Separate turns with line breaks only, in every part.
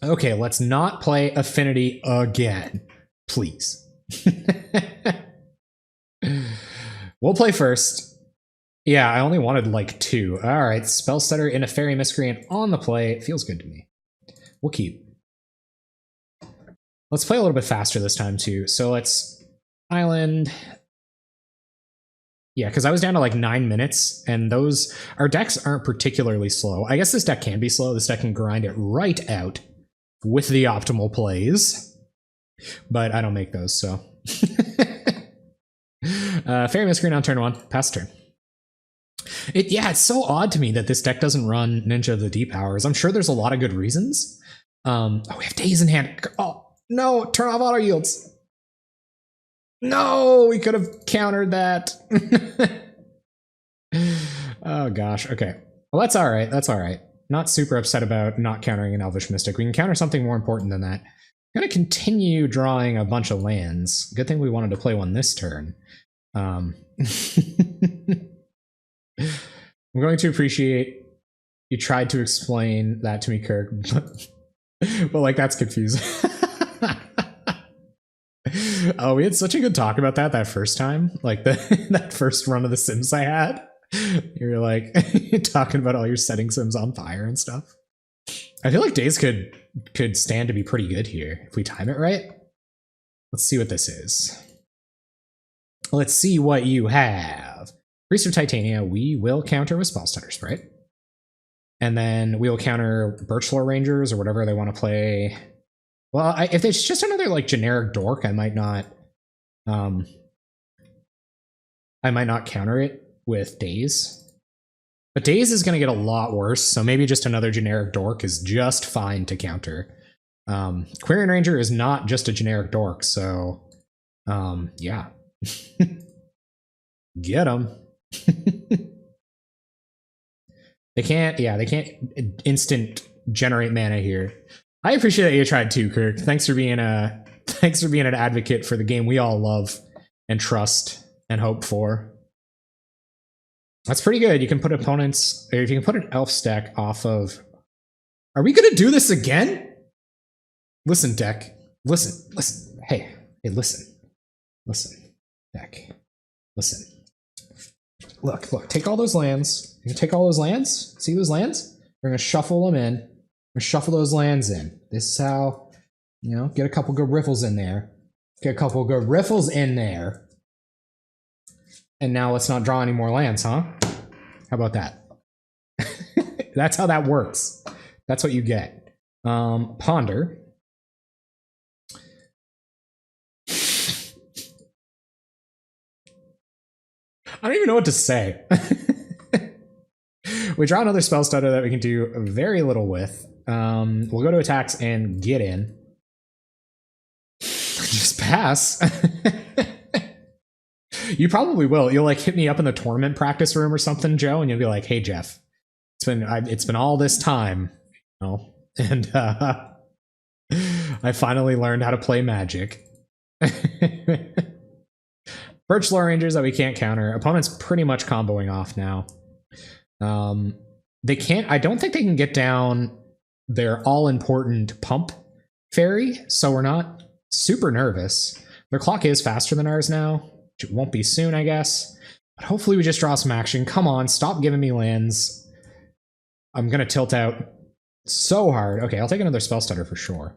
Okay, let's not play Affinity again. Please. We'll play first. Yeah, I only wanted like 2. Alright, Spell Stutter in a Fairy Miscreant on the play. Feels good to me. We'll keep. Let's play a little bit faster this time too. So let's Island. Yeah, because I was down to like 9 minutes, and our decks aren't particularly slow. I guess this deck can be slow. This deck can grind it right out with the optimal plays, but I don't make those, so. Fairy Miscreant on turn 1, pass turn. Yeah, it's so odd to me that this deck doesn't run Ninja of the Deep Powers. I'm sure there's a lot of good reasons. Oh, we have Daze in hand. Oh, no, turn off auto yields. No, we could have countered that. Oh gosh, okay. Well, that's all right. That's all right. Not super upset about not countering an Elvish Mystic. We can counter something more important than that. I'm going to continue drawing a bunch of lands. Good thing we wanted to play one this turn. I'm going to appreciate you tried to explain that to me, Kirk, but like, that's confusing. Oh, we had such a good talk about that first time, like that first run of The Sims I had. You're like talking about all your setting Sims on fire and stuff. I feel like Daze could stand to be pretty good here if we time it right. Let's see what this is. Let's see what you have. Priest of Titania, we will counter with Spell Stutter Sprite. And then we'll counter Birchlore Rangers or whatever they want to play. Well, if it's just another like generic dork, I might not counter it with Daze. But Daze is going to get a lot worse, so maybe just another generic dork is just fine to counter. Quirion Ranger is not just a generic dork, so yeah. Get him. They can't instant generate mana here. I appreciate that you tried too, Kirk. Thanks for being an advocate for the game we all love and trust and hope for. That's pretty good. You can put opponents, or if you can put an elf stack off of. Are we gonna do this again? Listen, deck. Listen. Hey, listen. Listen, deck. Listen. Look. Take all those lands. You can take all those lands. See those lands? We're gonna shuffle them in. We're shuffle those lands in. This is how, get a couple good riffles in there. Get a couple good riffles in there. And now let's not draw any more lands, huh? How about that? That's how that works. That's what you get. Ponder. I don't even know what to say. We draw another Spell Stutter that we can do very little with. We'll go to attacks and get in. Just pass. You probably will. You'll like hit me up in the tournament practice room or something, Joe, and you'll be like, "Hey, Jeff, it's been all this time, and I finally learned how to play Magic." Birchlore Rangers that we can't counter. Opponent's pretty much comboing off now. They can't. I don't think they can get down their all-important pump fairy, so we're not super nervous. Their clock is faster than ours now. It won't be soon, I guess. But hopefully we just draw some action. Come on, stop giving me lands. I'm gonna tilt out so hard. Okay, I'll take another Spell Stutter for sure.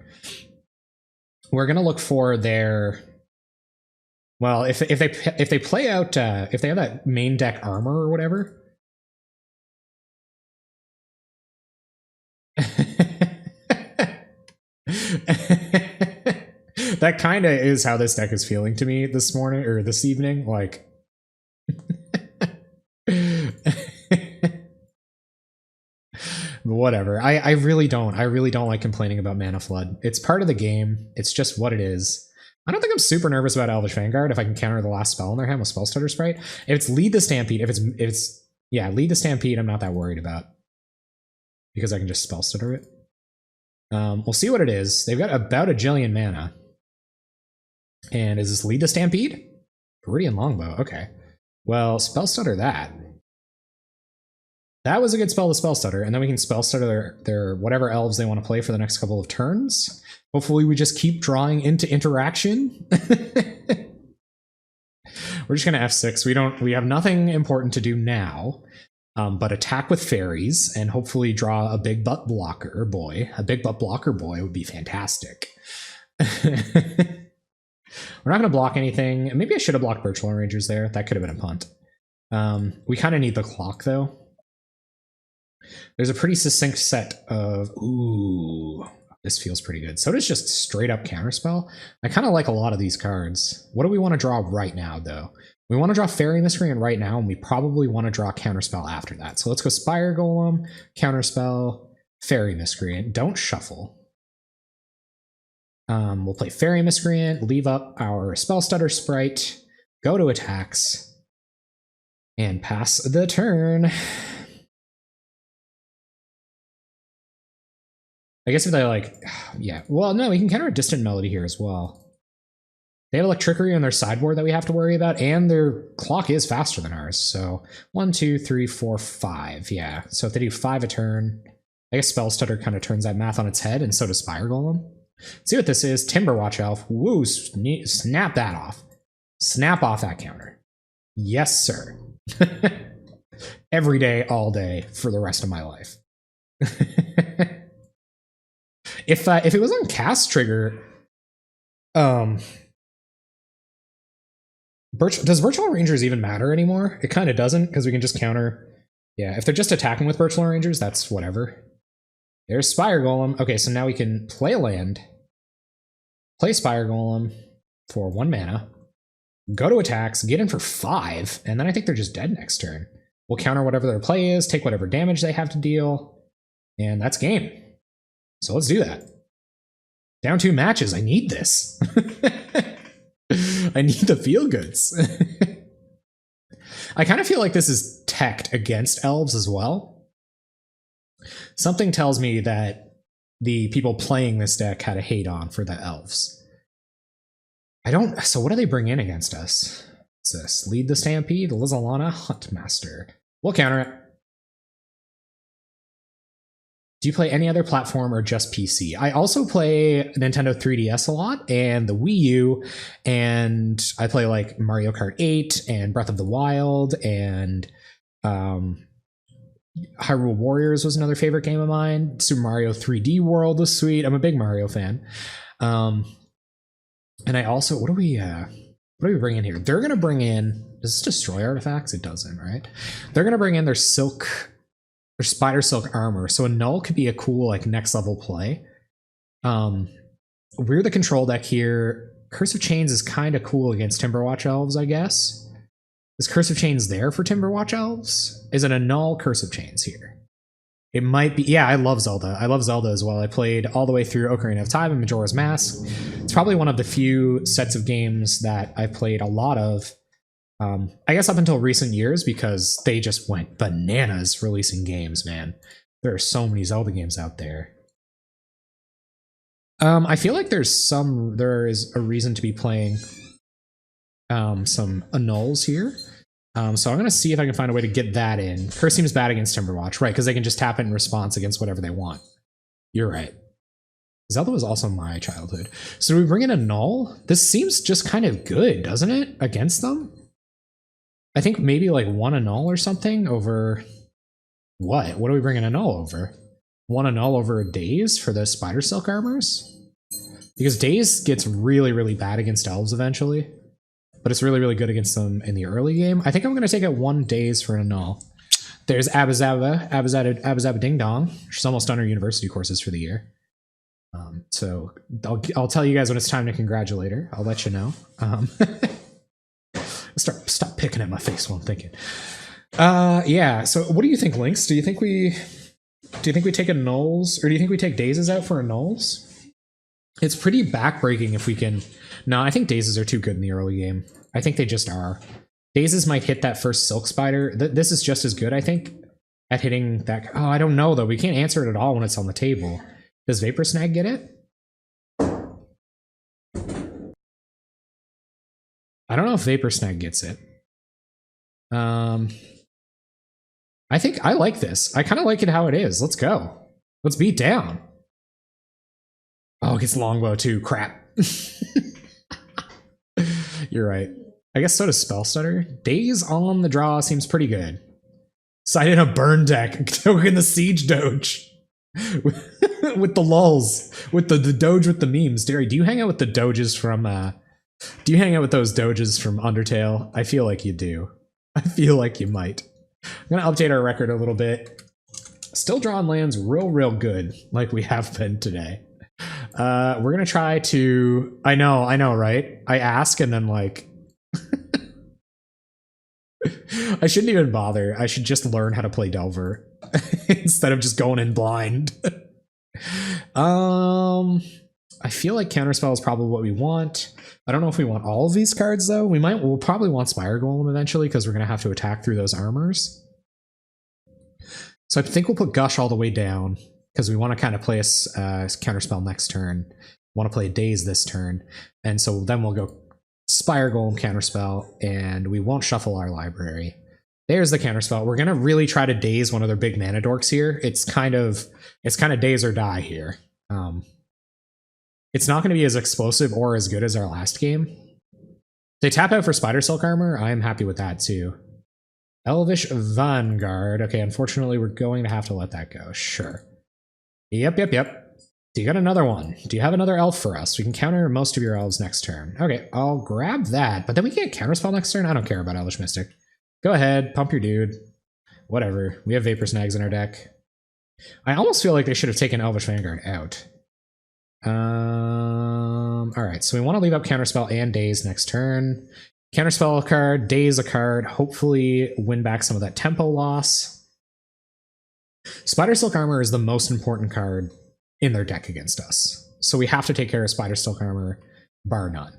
We're gonna look for their. Well, if they play out if they have that main deck armor or whatever. That kind of is how this deck is feeling to me this morning or this evening. Like, whatever. I really don't like complaining about Mana Flood. It's part of the game. It's just what it is. I don't think I'm super nervous about Elvish Vanguard if I can counter the last spell in their hand with Spell Stutter Sprite. If it's Lead the Stampede, if it's Lead the Stampede, I'm not that worried about because I can just Spell Stutter it. We'll see what it is. They've got about a jillion mana. And is this Lead the Stampede? Viridian Longbow. Okay. Well, Spell Stutter that. That was a good spell to spell stutter, and then we can spell stutter their whatever elves they want to play for the next couple of turns. Hopefully we just keep drawing into interaction. We're just gonna F6. We have nothing important to do now, but attack with fairies and hopefully draw a big butt blocker boy. A big butt blocker boy would be fantastic. We're not gonna block anything. Maybe I should have blocked Birchland Rangers there. That could have been a punt. We kind of need the clock though. There's a pretty succinct set of, ooh, this feels pretty good. So does just straight up counterspell. I kind of like a lot of these cards. What do we want to draw right now though? We want to draw Fairy Miscreant right now, and we probably want to draw counterspell after that. So let's go Spire Golem, counterspell, Fairy Miscreant. Don't shuffle. We'll play Fairy Miscreant, leave up our Spell Stutter Sprite, go to attacks, and pass the turn. I guess if they like, yeah, well, no, we can counter a Distant Melody here as well. They have Electrickery on their sideboard that we have to worry about, and their clock is faster than ours. So 1, 2, 3, 4, 5. Yeah. So if they do 5 a turn, I guess Spell Stutter kind of turns that math on its head, and so does Spire Golem. Let's see what this is. Timberwatch Elf. Woo, snap that off. Snap off that counter. Yes, sir. Every day, all day, for the rest of my life. If it was on cast trigger, does Virtual Rangers even matter anymore? It kind of doesn't, because we can just counter. Yeah, if they're just attacking with Virtual Rangers, that's whatever. There's Spire Golem. Okay, so now we can play a land, play Spire Golem for 1 mana, go to attacks, get in for 5, and then I think they're just dead next turn. We'll counter whatever their play is, take whatever damage they have to deal, and that's game. So let's do that. Down 2 matches. I need this. I need the feel goods. I kind of feel like this is teched against elves as well. Something tells me that the people playing this deck had a hate on for the elves. So what do they bring in against us? What's this? Lead the Stampede, Lizalana, Huntmaster. We'll counter it. Do you play any other platform or just PC? I also play Nintendo 3DS a lot and the Wii U, and I play like Mario Kart 8 and Breath of the Wild, and Hyrule Warriors was another favorite game of mine. Super Mario 3D World was sweet. I'm a big Mario fan. And I also, what do we bring in here? They're going to bring in, does this destroy artifacts? It doesn't, right? They're going to bring in their Spider Silk armor, so a null could be a cool like next level play. We're the control deck here. Curse of Chains is kind of cool against Timberwatch Elves, I guess. Is Curse of Chains there for Timberwatch Elves? Is it a null Curse of Chains here? It might be. Yeah, I love Zelda. I love Zelda as well. I played all the way through Ocarina of Time and Majora's Mask. It's probably one of the few sets of games that I played a lot of. I guess up until recent years, because they just went bananas releasing games, man. There are so many Zelda games out there. I feel like there is a reason to be playing some annuls here. So I'm going to see if I can find a way to get that in. Curse seems bad against Timberwatch, right? Because they can just tap it in response against whatever they want. You're right. Zelda was also my childhood. So do we bring in a null? This seems just kind of good, doesn't it? Against them? I think maybe like 1 annul or something over what? What are we bringing a null over? 1 annul over a Daze for the Spider Silk armors? Because Daze gets really, really bad against elves eventually, but it's really, really good against them in the early game. I think I'm going to take out 1 Daze for an annul. There's Abba Ding Dong. She's almost done her university courses for the year. So I'll tell you guys when it's time to congratulate her. I'll let you know. Stop picking at my face while I'm thinking. Yeah. So, what do you think, Lynx? Do you think we take a nulls, or do you think we take Dazes out for a nulls? It's pretty backbreaking if we can. No, I think Dazes are too good in the early game. I think they just are. Dazes might hit that first Silk Spider. This is just as good, I think, at hitting that. Oh, I don't know though. We can't answer it at all when it's on the table. Does Vapor Snag get it? I don't know if Vapor Snag gets it. I think I like this. I kind of like it how it is. Let's go. Let's beat down. Oh, it gets longbow too. Crap. You're right. I guess so does Spell Stutter. Daze on the draw seems pretty good. Side in a burn deck. Token the Siege Doge. With the lulls. With the Doge with the memes. Derry, do you hang out with the Doges from do you hang out with those Doges from Undertale? I feel like you do. I feel like you might. I'm gonna update our record a little bit. Still drawing lands real good, like we have been today. We're gonna try to. I know, right? I ask and then like. I shouldn't even bother. I should just learn how to play Delver instead of just going in blind. I feel like Counterspell is probably what we want. I don't know if we want all of these cards though. We'll probably want Spire Golem eventually because we're gonna have to attack through those armors. So I think we'll put Gush all the way down because we want to kind of play a Counterspell next turn. Want to play a Daze this turn, and so then we'll go Spire Golem Counterspell, and we won't shuffle our library. There's the Counterspell. We're gonna really try to Daze one of their big mana dorks here. It's kind of Daze or die here. It's not going to be as explosive or as good as our last game. They tap out for Spider Silk Armor. I am happy with that too. Elvish Vanguard. Okay, unfortunately, we're going to have to let that go. Sure. Yep. Do you got another one? Do you have another elf for us? We can counter most of your elves next turn. Okay, I'll grab that. But then we can't counterspell next turn? I don't care about Elvish Mystic. Go ahead, pump your dude. Whatever. We have Vapor Snags in our deck. I almost feel like they should have taken Elvish Vanguard out. Alright, so we want to leave up Counterspell and Daze next turn. Counterspell a card, Daze a card, hopefully win back some of that tempo loss. Spider Silk Armor is the most important card in their deck against us. So we have to take care of Spider Silk Armor, bar none.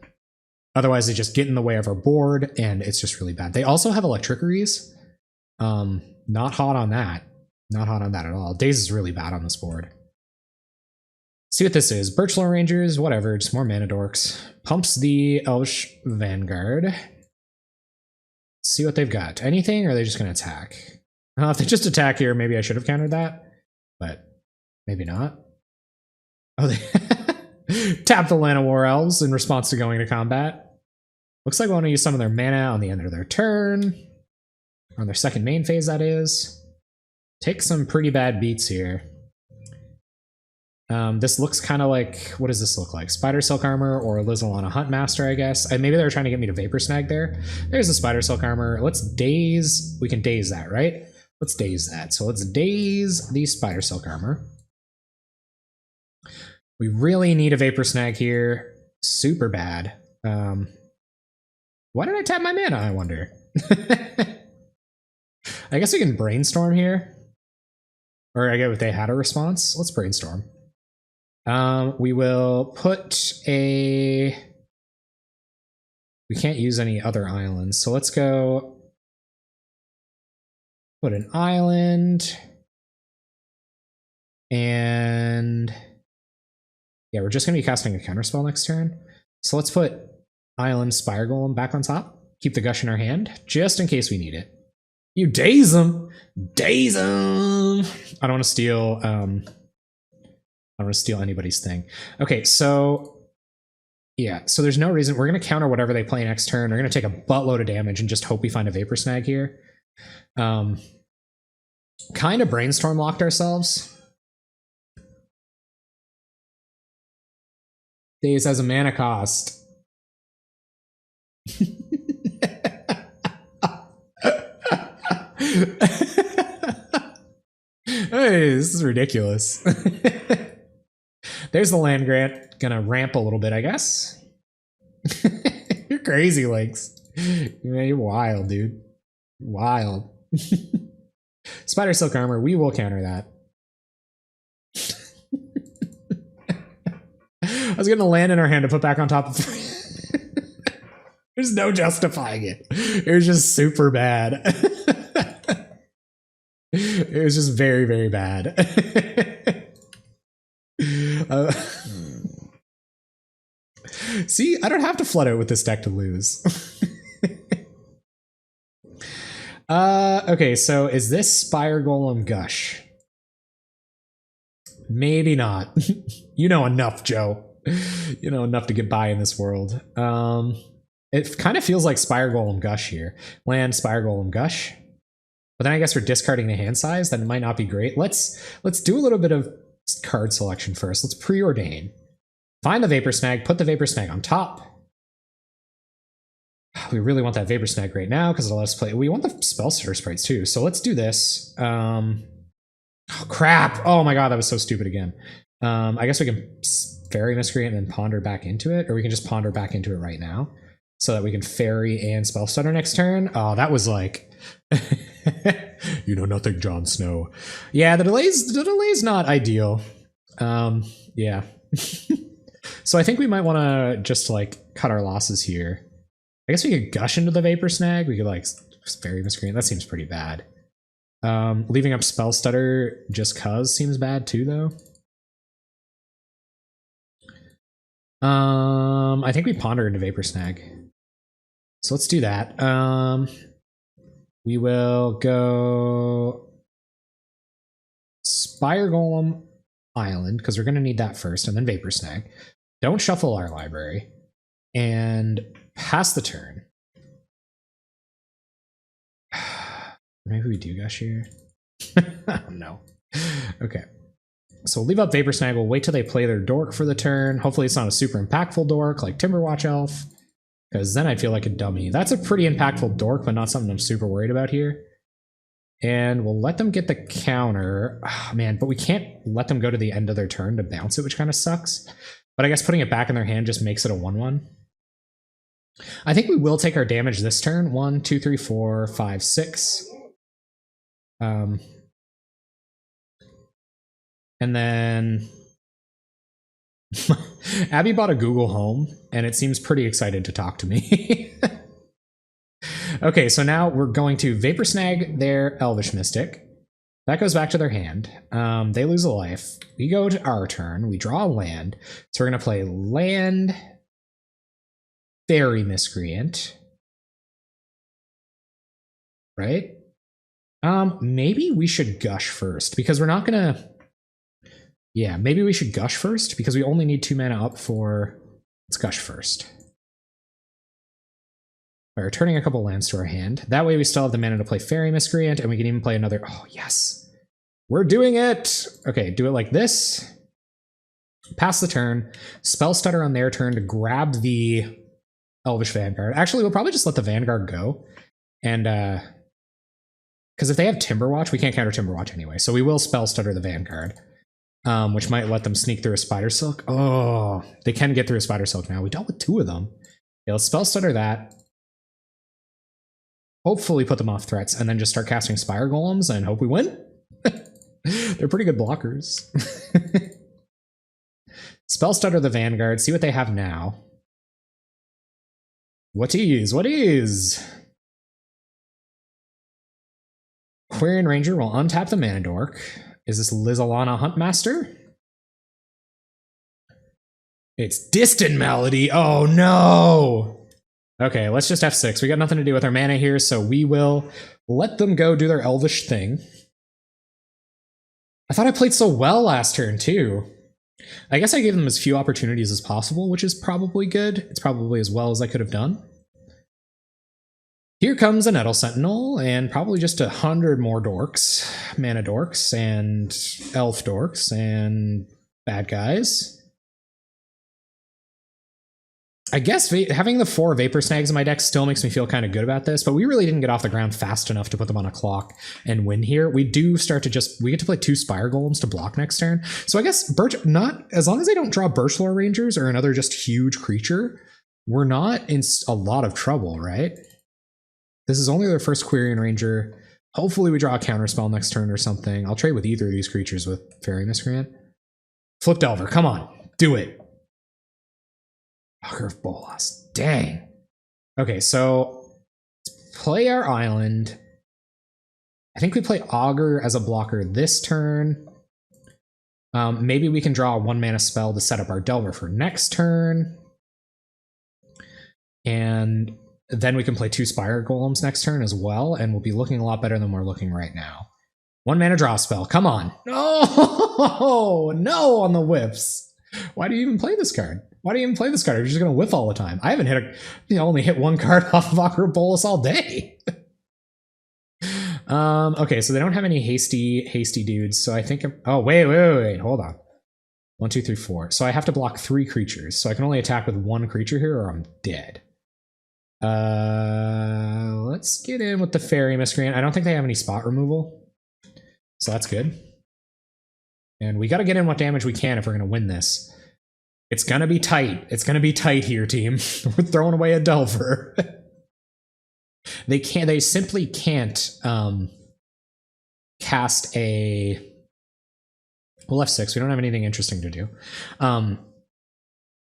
Otherwise they just get in the way of our board, and it's just really bad. They also have Electricaries. Not hot on that. Not hot on that at all. Daze is really bad on this board. See what this is. Birchlore Rangers, whatever, just more mana dorks. Pumps the Elvish Vanguard. See what they've got. Anything, or are they just going to attack? If they just attack here, maybe I should have countered that, but maybe not. Oh, they tap the Land of War Elves in response to going to combat. Looks like we want to use some of their mana on the end of their turn. On their second main phase, that is. Take some pretty bad beats here. This looks kind of like, what does this look like? Spider Silk Armor or Lizalana Huntmaster, I guess. Maybe they were trying to get me to Vapor Snag there. There's the Spider Silk Armor. Let's Daze. We can Daze that, right? Let's Daze that. So let's Daze the Spider Silk Armor. We really need a Vapor Snag here. Super bad. Why did I tap my mana, I wonder? I guess we can Brainstorm here. Or I guess if they had a response. Let's Brainstorm. We will put a... We can't use any other islands, so let's go put an island. And yeah, we're just going to be casting a counterspell next turn. So let's put Island Spire Golem back on top. Keep the Gush in our hand, just in case we need it. You daze them! Daze them! I don't want to steal... I don't want to steal anybody's thing. Okay, so yeah, so there's no reason. We're going to counter whatever they play next turn. We're going to take a buttload of damage and just hope we find a Vapor Snag here. Kind of Brainstorm locked ourselves. Daze has a mana cost. Hey, this is ridiculous. There's the land grant. Gonna ramp a little bit, I guess. You're crazy, Lynx. You're wild, dude. Wild. Spider Silk Armor, we will counter that. I was getting a land in our hand to put back on top of... There's no justifying it. It was just super bad. It was just very, very bad. See, I don't have to flood out with this deck to lose. Okay, so is this Spire Golem Gush? Maybe not. You know enough, Joe. You know enough to get by in this world. It kind of feels like Spire Golem Gush here. Land Spire Golem Gush. But then I guess we're discarding the hand size. That might not be great. Let's do a little bit of card selection first. Let's preordain. Find the Vapor Snag, put the Vapor Snag on top. We really want that Vapor Snag right now because it'll let us play. We want the Spellstutter sprites too. So let's do this. Oh, crap. Oh my god, that was so stupid again. I guess we can Fairy Miscreant and then ponder back into it, or we can just ponder back into it right now so that we can Fairy and Spellstutter next turn. Oh, that was like... You know nothing, Jon Snow. Yeah, the delay's not ideal. Yeah. So I think we might want to just like cut our losses here. I guess we could gush into the Vapor Snag. We could like Fairy Miscreant. That seems pretty bad. Leaving up Spellstutter just cuz seems bad too, though. I think we ponder into Vapor Snag. So let's do that. We will go Spire Golem Island, because we're going to need that first, and then Vapor Snag. Don't shuffle our library. And pass the turn. Maybe we do gush here. No. Okay. So we'll leave up Vapor Snag. We'll wait till they play their dork for the turn. Hopefully it's not a super impactful dork like Timberwatch Elf, because then I'd feel like a dummy. That's a pretty impactful dork, but not something I'm super worried about here. And we'll let them get the counter. Oh, man, but we can't let them go to the end of their turn to bounce it, which kind of sucks. But I guess putting it back in their hand just makes it a 1/1. I think we will take our damage this turn. 1, 2, 3, 4, 5, 6. And then Abby bought a Google Home, and it seems pretty excited to talk to me. Okay, so now we're going to Vapor Snag their Elvish Mystic. That goes back to their hand. They lose a life. We go to our turn. We draw a land. So we're going to play land, Fairy Miscreant. Right? Maybe we should gush first, because we're not going to... Yeah, maybe we should gush first, because we only need 2 mana up for... Let's gush first. By returning a couple lands to our hand. That way we still have the mana to play Fairy Miscreant, and we can even play another... Oh, yes! We're doing it! Okay, do it like this. Pass the turn. Spellstutter on their turn to grab the Elvish Vanguard. Actually, we'll probably just let the Vanguard go. And, because if they have Timberwatch, we can't counter Timberwatch anyway. So we will Spellstutter the Vanguard. Which might let them sneak through a Spider Silk. Oh, they can get through a Spider Silk now. We dealt with 2 of them. Yeah, let's Spellstutter that. Hopefully put them off threats, and then just start casting Spire Golems and hope we win. They're pretty good blockers. Spellstutter the Vanguard, see what they have now. What is? What is? Quirion Ranger will untap the Mana Dork. Is this Lizalana Huntmaster? It's Distant Melody. Oh no! Okay, let's just F6. We got nothing to do with our mana here, so we will let them go do their Elvish thing. I thought I played so well last turn, too. I guess I gave them as few opportunities as possible, which is probably good. It's probably as well as I could have done. Here comes a Nettle Sentinel, and probably just 100 more dorks. Mana dorks, and elf dorks, and bad guys. I guess having the 4 Vapor Snags in my deck still makes me feel kind of good about this, but we really didn't get off the ground fast enough to put them on a clock and win here. We do start to we get to play 2 Spire Golems to block next turn. So I guess as long as they don't draw Birchlore Rangers or another just huge creature, we're not in a lot of trouble, right? This is only their first Quirion Ranger. Hopefully we draw a counterspell next turn or something. I'll trade with either of these creatures with Fairy Miscreant. Flip Delver, come on, do it. Augur of Bolas, dang. Okay, so let's play our island. I think we play Augur as a blocker this turn. Maybe we can draw a 1-mana spell to set up our Delver for next turn. And then we can play 2 Spire Golems next turn as well, and we'll be looking a lot better than we're looking right now. 1 mana draw spell. Come on. No! No on the whiffs. Why do you even play this card? Why do you even play this card? You're just going to whiff all the time. I haven't only hit 1 card off of Aqua Bolus all day. Okay, so they don't have any hasty dudes, so I think wait, hold on. 1, 2, 3, 4. So I have to block 3 creatures, so I can only attack with 1 creature here or I'm dead. Let's get in with the Fairy Miscreant. I don't think they have any spot removal, so that's good. And we got to get in what damage we can if we're going to win this. It's going to be tight. It's going to be tight here, team. We're throwing away a Delver. They simply can't cast a... Well, F6, we don't have anything interesting to do.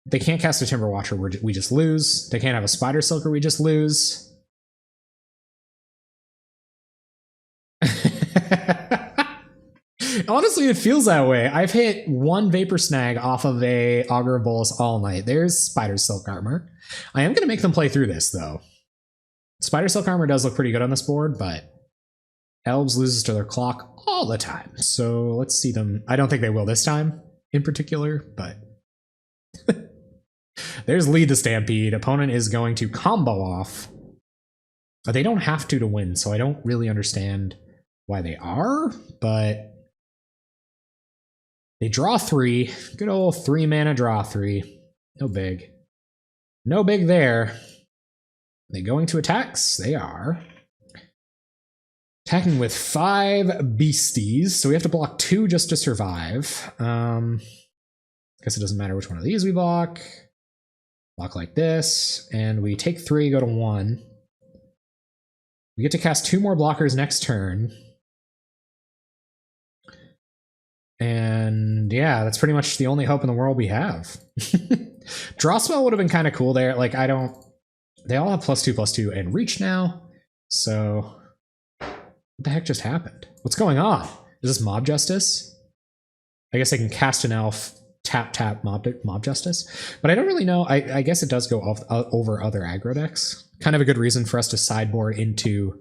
They can't cast a Timber Watcher, we just lose. They can't have a Spider Silker, we just lose. Honestly, it feels that way. I've hit 1 Vapor Snag off of a Augur of Bolus all night. There's Spider Silk Armor. I am going to make them play through this, though. Spider Silk Armor does look pretty good on this board, but Elves loses to their clock all the time. So let's see them. I don't think they will this time in particular, but there's Lead the Stampede. Opponent is going to combo off. But they don't have to win, so I don't really understand why they are, but they draw 3. Good old 3 mana draw 3. No big. No big there. Are they going to attacks? They are. Attacking with 5 beasties, so we have to block 2 just to survive. Guess it doesn't matter which one of these we block. Block like this, and we take 3, go to 1. We get to cast 2 more blockers next turn. And yeah, that's pretty much the only hope in the world we have. Draw spell would have been kind of cool there. Like, they all have +2/+2 and reach now. So what the heck just happened? What's going on? Is this Mob Justice? I guess I can cast an elf, tap Mob Justice, but I don't really know. I guess it does go over other aggro decks. Kind of a good reason for us to sideboard into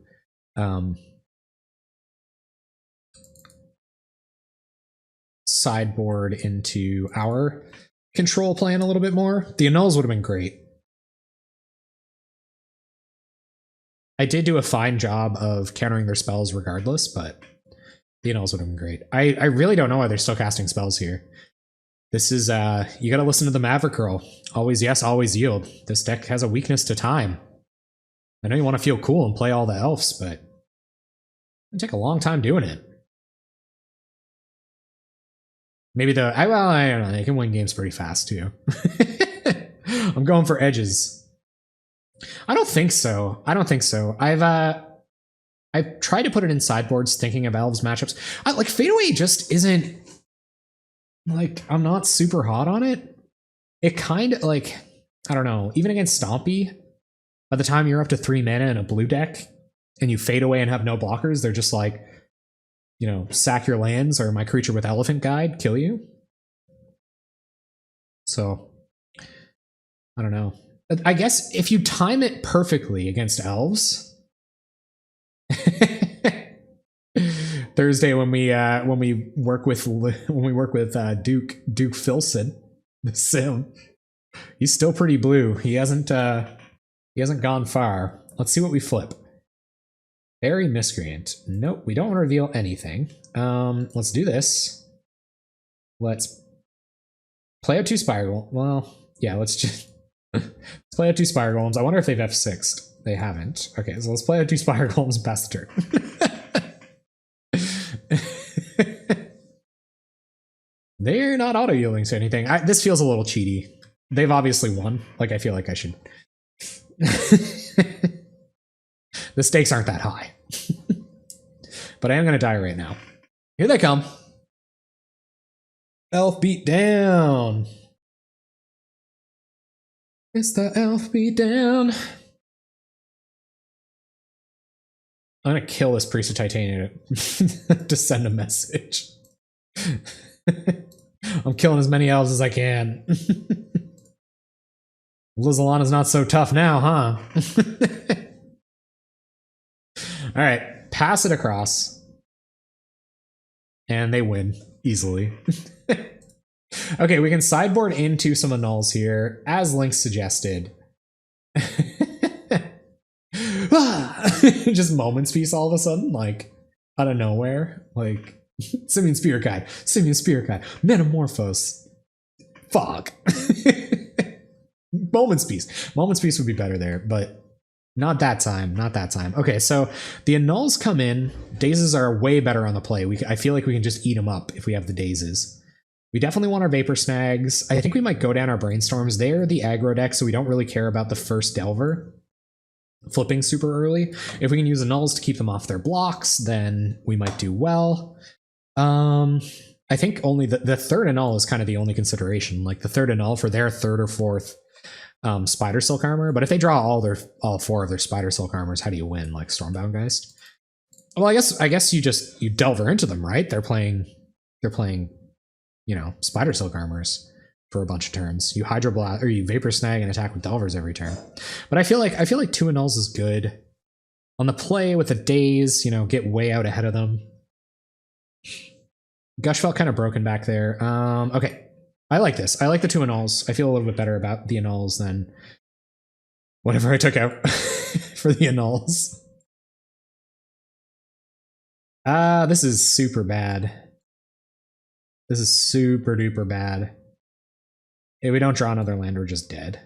our control plan a little bit more. The Annuls would have been great. I did do a fine job of countering their spells regardless, but the Annuls would have been great. I really don't know why they're still casting spells here. This is, you gotta listen to the Maverick Girl. Always yes, always yield. This deck has a weakness to time. I know you want to feel cool and play all the elves, but it'll take a long time doing it. Maybe I don't know, they can win games pretty fast too. I'm going for edges. I don't think so. I've tried to put it in sideboards thinking of elves matchups. Like Fadeaway just isn't, like, I'm not super hot on it. It kind of, like, I don't know, even against Stompy, by the time you're up to 3 mana in a blue deck and you fade away and have no blockers, they're just like, you know, sack your lands or my creature with Elephant Guide, kill you. So, I don't know. I guess if you time it perfectly against elves, Thursday when we work with Duke Filson, the sim, he's still pretty blue. He hasn't gone far. Let's see what we flip. Fairy Miscreant. Nope, we don't want to reveal anything. Let's do this. Let's play out 2 Spiral. Well, yeah, let's play out 2 Spire Golems. I wonder if they've F6'd. They haven't. Okay, so let's play out 2 Spire Golems and pass the turn. They're not auto-yielding to anything. This feels a little cheaty. They've obviously won. Like, I feel like I should... The stakes aren't that high. But I am going to die right now. Here they come. Elf beat down. It's the elf beat down. I'm going to kill this Priest of Titania to send a message. I'm killing as many elves as I can. Lizalana's not so tough now, huh? All right, pass it across. And they win easily. Okay, we can sideboard into some annuls here, as Link suggested. Just Moments Piece all of a sudden, like, out of nowhere. Like, Simian Spirit Guide, Simian Spirit Guide, Metamorphose. Fuck. Moments Piece. Moments Piece would be better there, but not that time. Not that time. Okay, so the annuls come in. Dazes are way better on the play. I feel like we can just eat them up if we have the dazes. We definitely want our Vapor Snags. I think we might go down our Brainstorms. They're the aggro deck, so we don't really care about the first Delver flipping super early. If we can use annuls to keep them off their blocks, then we might do well. I think only the third annul is kind of the only consideration. Like the third annul for their third or fourth Spider Silk Armor. But if they draw all four of their Spider Silk Armors, how do you win? Like Stormbound Geist? Well, I guess you delver into them, right? They're playing, you know, Spider Silk Armors for a bunch of turns. You Hydro Blast or you Vapor Snag and attack with Delvers every turn. But I feel like two annuls is good. On the play with the Daze, you know, get way out ahead of them. Gush felt kind of broken back there. Okay. I like this. I like the two annuls. I feel a little bit better about the annuls than whatever I took out for the annuls. This is super bad. This is super duper bad. If we don't draw another land, we're just dead.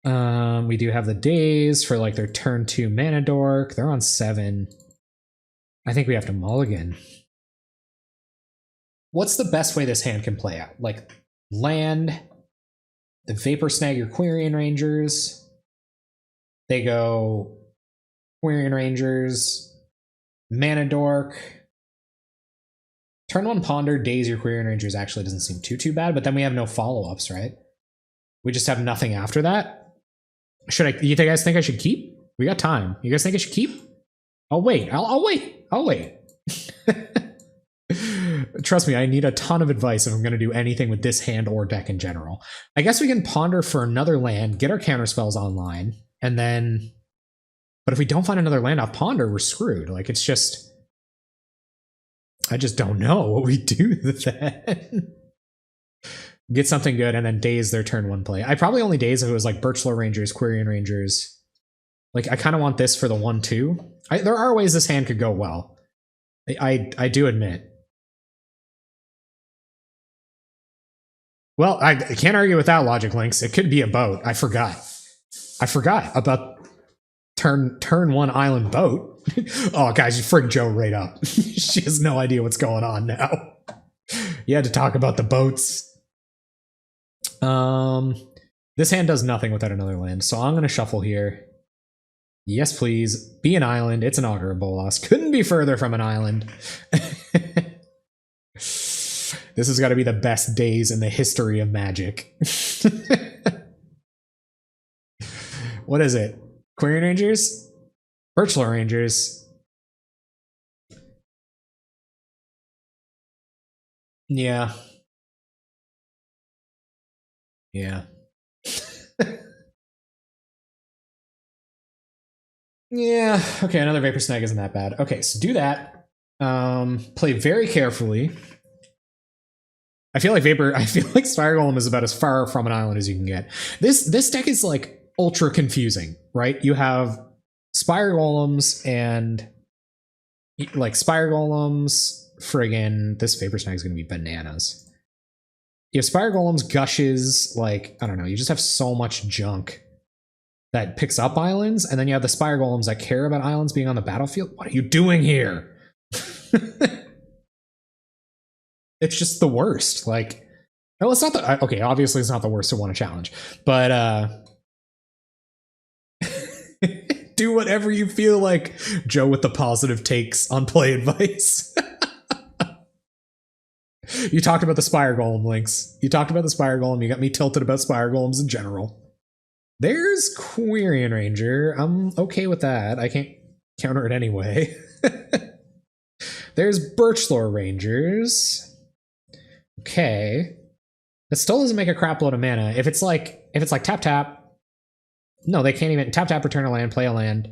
We do have the Daze for like their turn 2 Mana Dork. They're on 7. I think we have to mulligan. What's the best way this hand can play out? Like land, the Vapor Snag your Quirion Rangers. They go Quirion Rangers, Mana Dork. Turn 1 Ponder, Daze your Quirion Rangers actually doesn't seem too bad, but then we have no follow-ups, right? We just have nothing after that. You guys think I should keep? We got time. You guys think I should keep? I'll wait. I'll wait. I'll wait. Trust me, I need a ton of advice if I'm going to do anything with this hand or deck in general. I guess we can ponder for another land, get our counterspells online, and then... But if we don't find another land off ponder, we're screwed. Like, it's just... I just don't know what we do with that. Get something good, and then daze their turn 1 play. I probably only daze if it was like Birchlore Rangers, Quirion Rangers. Like, I kind of want this for the 1-2. There are ways this hand could go well. I do admit. Well, I can't argue with that logic, Lynx. It could be a boat. I forgot about turn 1 island boat. Oh, guys, you frigged Joe right up. She has no idea what's going on now. You had to talk about the boats. This hand does nothing without another land, so I'm going to shuffle here. Yes, please. Be an island. It's an Augur of Bolas. Couldn't be further from an island. This has got to be the best days in the history of Magic. What is it? Quirion Rangers? Birchlore Rangers? Yeah. Yeah. Yeah. Okay, another Vapor Snag isn't that bad. Okay, so do that. Play very carefully. I feel like Spire Golem is about as far from an island as you can get. This deck is like ultra confusing, right? You have Spire Golems and like Spire Golems, friggin' this Vapor Snag is gonna be bananas. You have Spire Golems, Gushes, like, I don't know, you just have so much junk that picks up islands, and then you have the Spire Golems that care about islands being on the battlefield. What are you doing here? It's just the worst. Like, no, it's not the... Okay, obviously it's not the worst to want a challenge, but do whatever you feel like. Joe with the positive takes on play advice. You talked about the Spire Golem, Lynx. You talked about the Spire Golem. You got me tilted about Spire Golems in general. There's Quirion Ranger. I'm okay with that. I can't counter it anyway. There's Birchlore Rangers. Okay. It still doesn't make a crap load of mana. If it's like tap tap, no, they can't even tap tap, return a land, play a land,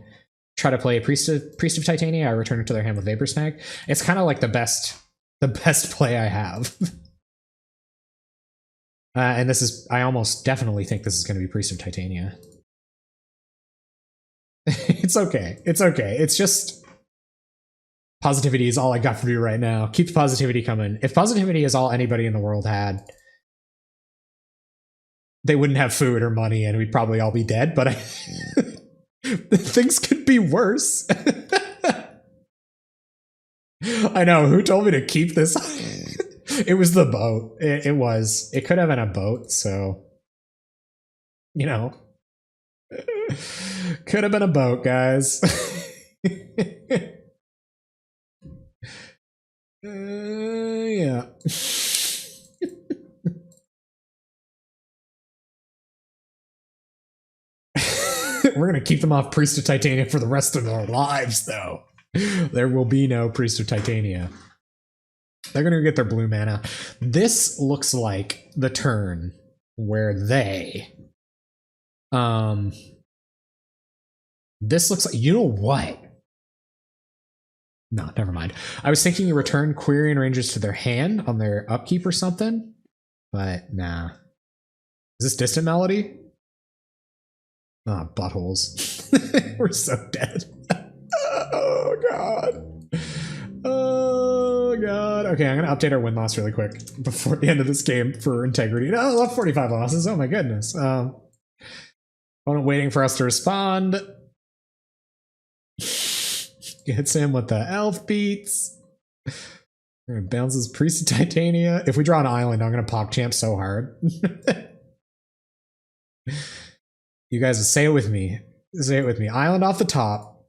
try to play Priest of Titania, I return it to their hand with Vapor Snag. It's kind of like the best play I have. And this is, I almost definitely think this is going to be Priest of Titania. It's okay. It's okay. It's just positivity is all I got for you right now. Keep the positivity coming. If positivity is all anybody in the world had, they wouldn't have food or money and we'd probably all be dead, but things could be worse. I know, who told me to keep this? It was the boat. It was. It could have been a boat, so, you know. Could have been a boat, guys. Yeah. We're gonna keep them off Priest of Titania for the rest of their lives, though. There will be no Priest of Titania. They're gonna get their blue mana. This looks like the turn where they... This looks like... You know what? No, never mind. I was thinking you return Quirion Rangers to their hand on their upkeep or something, but nah. Is this Distant Melody? Oh, buttholes. We're so dead. Oh, God. Oh, God. Okay, I'm going to update our win-loss really quick before the end of this game for integrity. No, left 45 losses. Oh, my goodness. Opponent waiting for us to respond. Hits him with the elf beats. Bounces Priest of Titania. If we draw an island, I'm going to PogChamp so hard. You guys say it with me. Say it with me. Island off the top.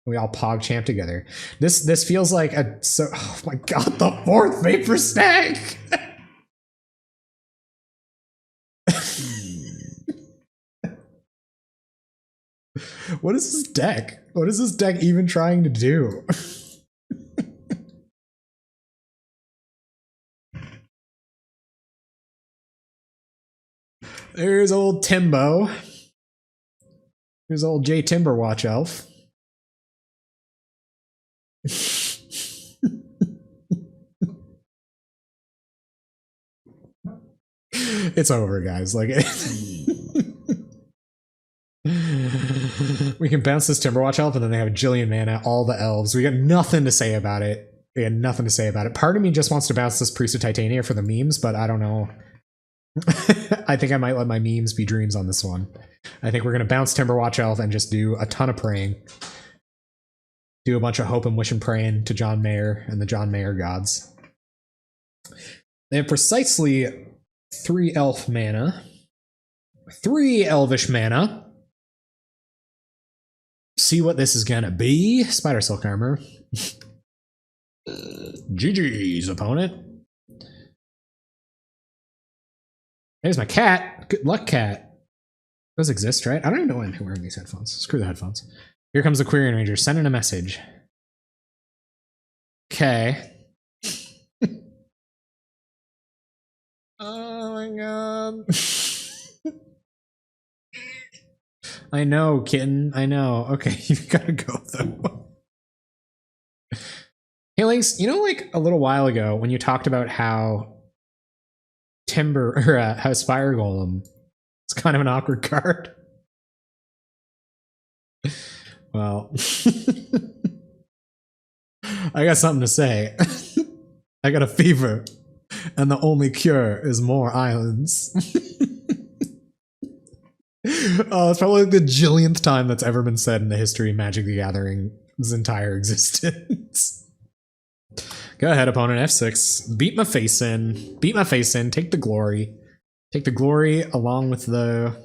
We all PogChamp together. This feels like a... So, oh my god, the fourth Vapor Snag! What is this deck? What is this deck even trying to do? There's old Timbo. There's old J Timberwatch Elf. It's over, guys. Like, we can bounce this Timberwatch Elf, and then they have a jillion mana, all the elves. We got nothing to say about it. We had nothing to say about it. Part of me just wants to bounce this Priest of Titania for the memes, but I don't know. I think I might let my memes be dreams on this one. I think we're going to bounce Timberwatch Elf and just do a ton of praying. Do a bunch of hope and wish and praying to John Mayer and the John Mayer gods. They have precisely 3 elf mana. 3 elvish mana. See what this is going to be. Spider Silk Armor. GG's, opponent. There's my cat. Good luck, cat. Those exist, right? I don't even know why I'm wearing these headphones. Screw the headphones. Here comes the Quirion Ranger. Sending a message. Okay. Oh my god. I know, kitten. I know. Okay, you gotta go, though. Hey, Lynx, you know, like a little while ago when you talked about how how Spire Golem is kind of an awkward card. Well, I got something to say. I got a fever, and the only cure is more islands. Oh, it's probably like the jillionth time that's ever been said in the history of Magic the Gathering's entire existence. Go ahead, opponent. F6. Beat my face in. Beat my face in. Take the glory. Take the glory along with the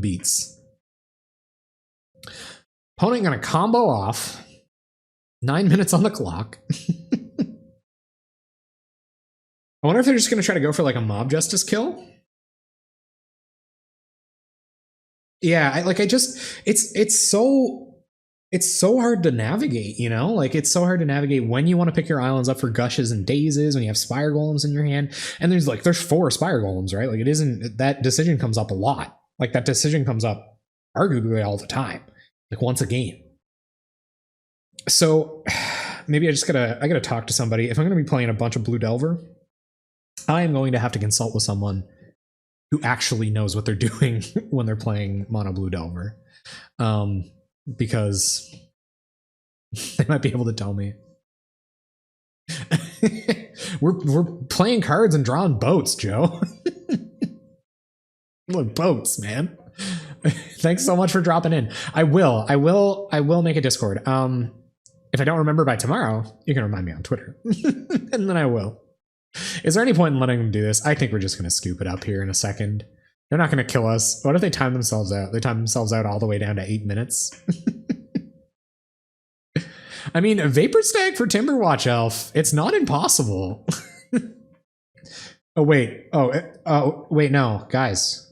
beats. Opponent gonna combo off. 9 minutes on the clock. I wonder if they're just gonna try to go for like a mob justice kill. Yeah, it's so it's so hard to navigate, you know? Like, it's so hard to navigate when you want to pick your islands up for gushes and dazes, when you have spire golems in your hand. And there's 4 spire golems, right? Like, it isn't, that decision comes up a lot. Like, that decision comes up arguably all the time, like once a game. So maybe I gotta talk to somebody. If I'm gonna be playing a bunch of Blue Delver, I am going to have to consult with someone who actually knows what they're doing when they're playing Mono Blue Delver. Because they might be able to tell me. we're playing cards and drawing boats, Joe. Look, boats, man. Thanks so much for dropping in. I will make a Discord. If I don't remember by tomorrow, you can remind me on Twitter. And then I will. Is there any point in letting them do this? I think we're just going to scoop it up here in a second. They're not going to kill us. What if they time themselves out? They time themselves out all the way down to 8 minutes. I mean, a Vapor Stag for Timberwatch Elf. It's not impossible. Oh, wait. Oh, wait, no. Guys.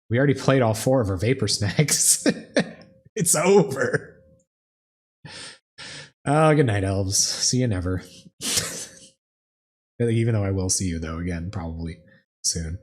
We already played all 4 of our Vapor Snags. It's over. Oh, good night, elves. See you never. Even though I will see you, though, again, probably soon.